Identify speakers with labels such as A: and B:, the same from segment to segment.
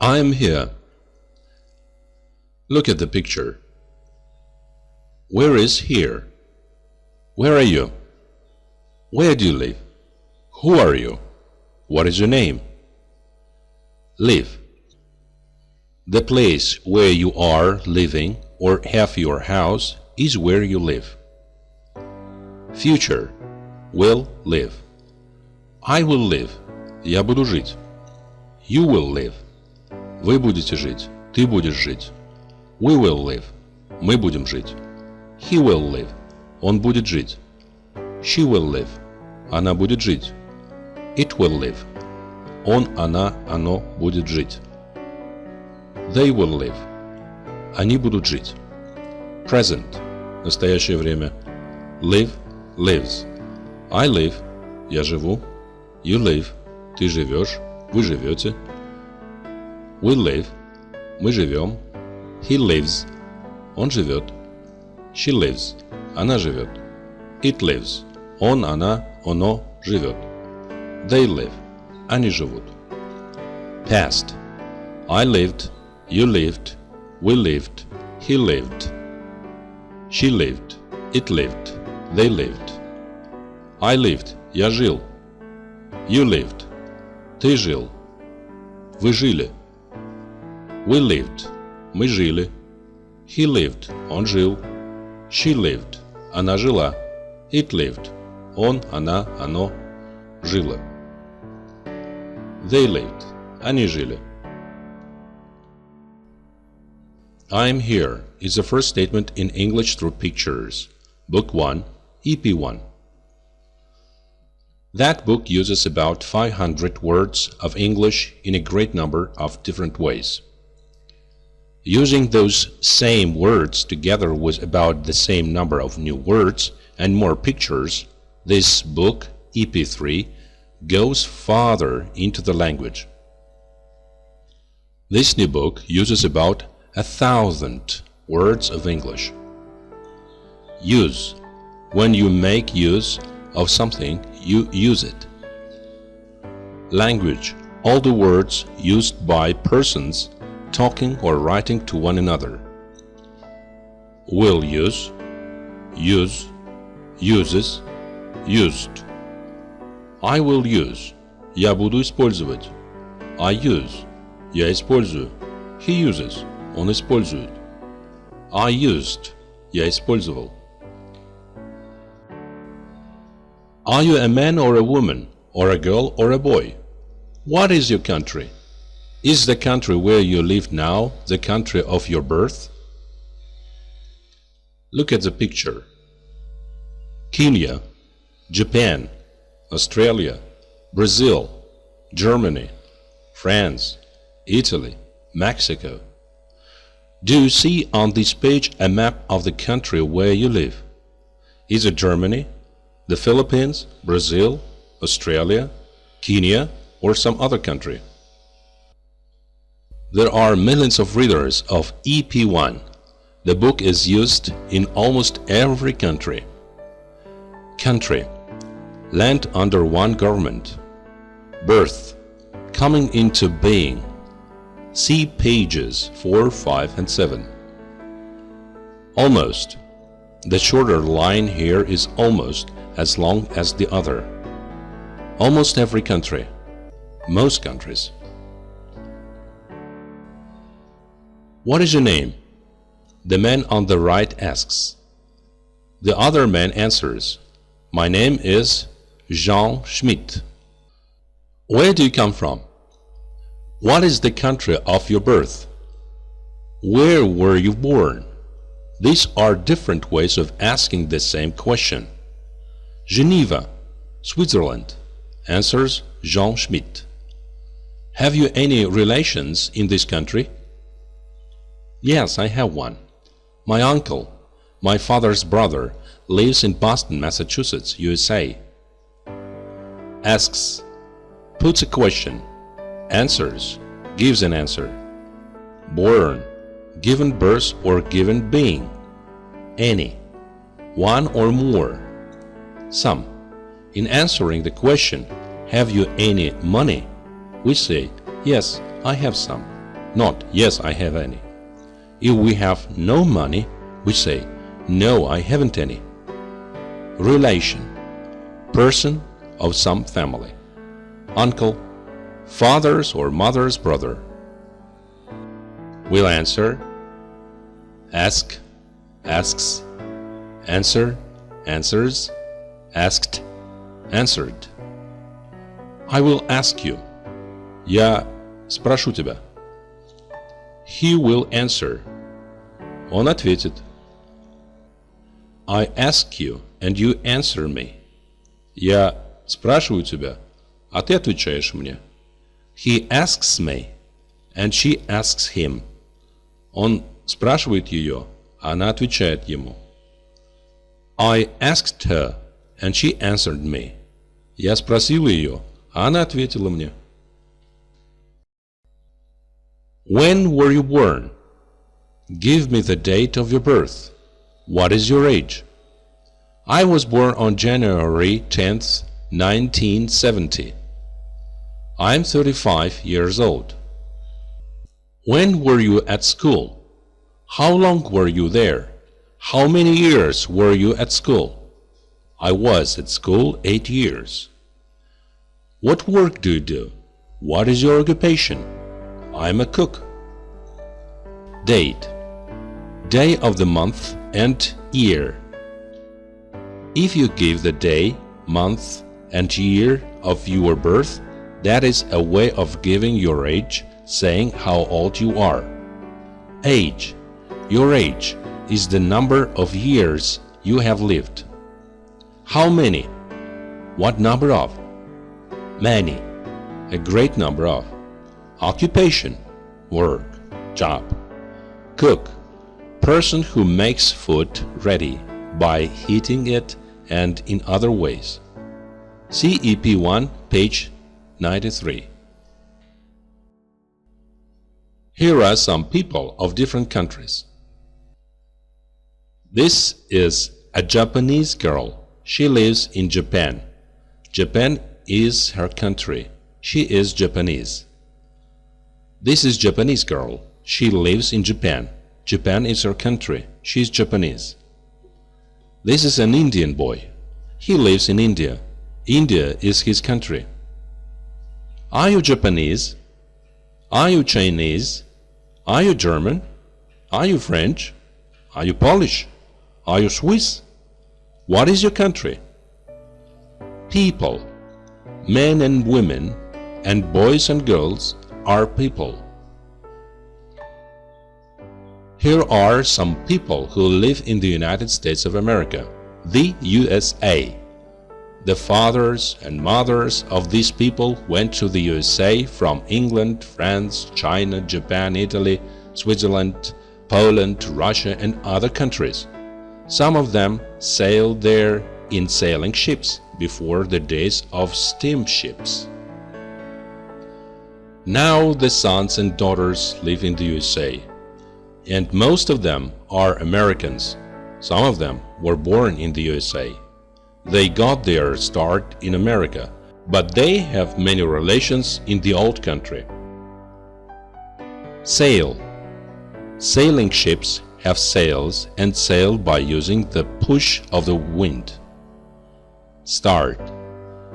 A: I am here. Look at the picture. Where is here? Where are you? Where do you live? Who are you? What is your name? Live. The place where you are living or have your house is where you live. Future. Will live. I will live. Я буду жить. You will live. Вы будете жить. Ты будешь жить. We will live. Мы будем жить. He will live. Он будет жить. She will live. Она будет жить. It will live. Он, она, оно будет жить. They will live. Они будут жить. Present. Настоящее время. Live. Lives. I live. Я живу. You live. Ты живешь. Вы живете. We live. Мы живем. He lives. Он живет. She lives. Она живет. It lives. Он, она, оно живет. They live. Они живут. Past. I lived. You lived. We lived. He lived. She lived. It lived. They lived. I lived. Я жил. You lived. Ты жил. Вы жили. We lived. Мы жили. He lived. Он жил. She lived. Она жила. It lived. Он, она, оно жило. They lived. Они жили. I am here is the first statement in English Through Pictures, Book 1, EP 1. That book uses about 500 words of English in a great number of different ways. Using those same words together with about the same number of new words and more pictures, this book, EP3, goes farther into the language. This new book uses about 1,000 words of English. Use. When you make use of something, you use it. Language. All the words used by persons talking or writing to one another. Will use, use, uses, used. I will use. Я буду использовать. I use. Я использую. He uses. Он использует. I used. Я использовал. Are you a man or a woman, or a girl or a boy? What is your country? Is the country where you live now the country of your birth? Look at the picture. Kenya, Japan, Australia, Brazil, Germany, France, Italy, Mexico. Do you see on this page a map of the country where you live? Is it Germany, the Philippines, Brazil, Australia, Kenya, or some other country? There are millions of readers of EP1. The book is used in almost every country. Country. Land under one government. Birth. Coming into being. See pages 4, 5, and 7. Almost. The shorter line here is almost as long as the other. Almost every country. Most countries. What is your name? The man on the right asks. The other man answers, my name is Jean Schmidt. Where do you come from? What is the country of your birth? Where were you born? These are different ways of asking the same question. Geneva, Switzerland, answers Jean Schmidt. Have you any relations in this country? Yes, I have one. My uncle, my father's brother, lives in Boston, Massachusetts, USA. Asks, puts a question, answers, gives an answer. Born, given birth or given being. Any, one or more. Some. In answering the question, have you any money? We say, yes, I have some. not yes, I have any. If we have no money, we say no, I haven't any. Relation, person of some family. Uncle, father's or mother's brother. We'll answer, ask, asks, answer, answers, asked, answered. I will ask you. Я спрошу тебя. He will answer. Он ответит. I ask you and you answer me. Я спрашиваю тебя, а ты отвечаешь мне. He asks me and she asks him. Он спрашивает ее, а она отвечает ему. I asked her and she answered me. Я спросил ее, а она ответила мне. When were you born? Give me the date of your birth. What is your age? I was born on January 10th, 1970. I'm 35 years old. When were you at school? How long were you there? How many years were you at school? I was at school 8 years. What work do you do? What is your occupation? I'm a cook. Date, day of the month and year. If you give the day, month, and year of your birth, that is a way of giving your age, saying how old you are. Age, your age, is the number of years you have lived. How many? What number of? Many, a great number of. Occupation, work, job. Cook, person who makes food ready by heating it and in other ways. See EP1, page 93. Here are some people of different countries. This is a Japanese girl. She lives in Japan. Japan is her country. She is Japanese. This is Japanese girl. She lives in Japan. Japan is her country. She is Japanese. This is an Indian boy. He lives in India. India is his country. Are you Japanese? Are you Chinese? Are you German? Are you French? Are you Polish? Are you Swiss? What is your country? People, men and women, and boys and girls are people. Here are some people who live in the United States of America, the USA. The fathers and mothers of these people went to the USA from England, France, China, Japan, Italy, Switzerland, Poland, Russia, and other countries. Some of them sailed there in sailing ships before the days of steamships. Now the sons and daughters live in the USA, and most of them are Americans. Some of them were born in the USA. They got their start in America, but they have many relations in the old country. Sail. Sailing ships have sails and sail by using the push of the wind. Start.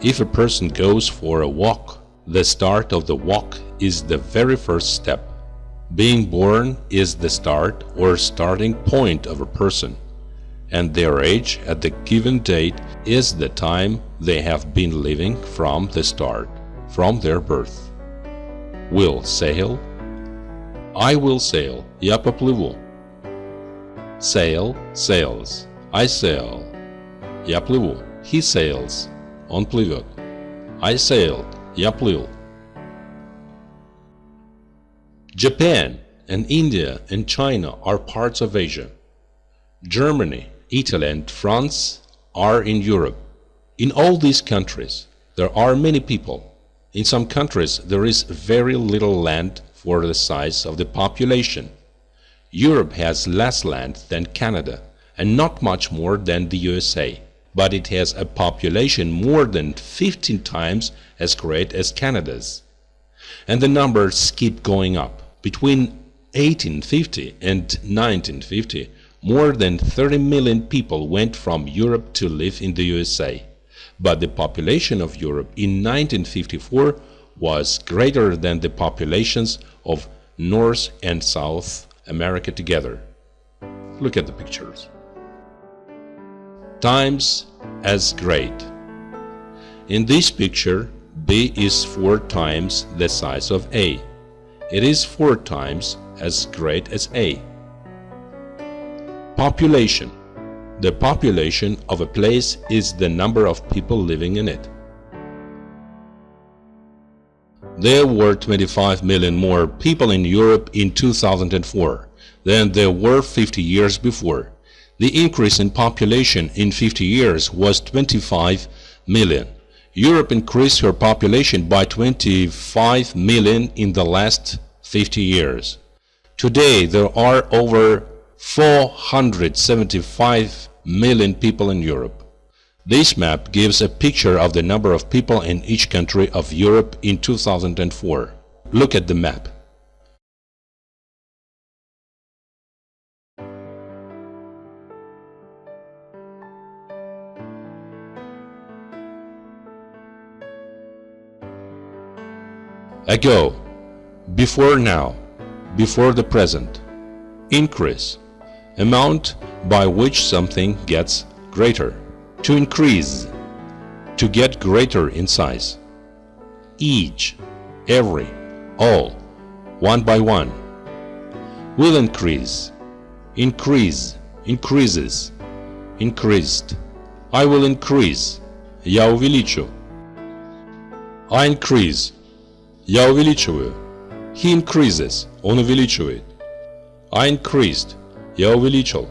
A: If a person goes for a walk, the start of the walk is the very first step. Being born is the start or starting point of a person, and their age at the given date is the time they have been living from the start, from their birth. Will sail. I will sail. Я поплыву. Sail, sails. I sail. Я плыву. He sails. Он плывет. I sailed. Я плыл. Japan and India and China are parts of Asia. Germany, Italy, and France are in Europe. In all these countries, there are many people. In some countries, there is very little land for the size of the population. Europe has less land than Canada, and not much more than the USA, but it has a population more than 15 times as great as Canada's. And the numbers keep going up, Between 1850 and 1950, more than 30 million people went from Europe to live in the USA. But the population of Europe in 1954 was greater than the populations of North and South America together. Look at the pictures. Times as great. In this picture, B is 4 times the size of A. It is 4 times as great as A. Population. The population of a place is the number of people living in it. There were 25 million more people in Europe in 2004 than there were 50 years before. The increase in population in 50 years was 25 million. Europe increased her population by 25 million in the last 50 years. Today there are over 475 million people in Europe. This map gives a picture of the number of people in each country of Europe in 2004. Look at the map. Ago, before now, before the present. Increase, amount by which something gets greater. To increase, to get greater in size. Each, every, all, one by one. Will increase, increase, increases, increased. I will increase, я увеличу. I increase, я увеличиваю. He increases, он увеличивает. I increased, я увеличил.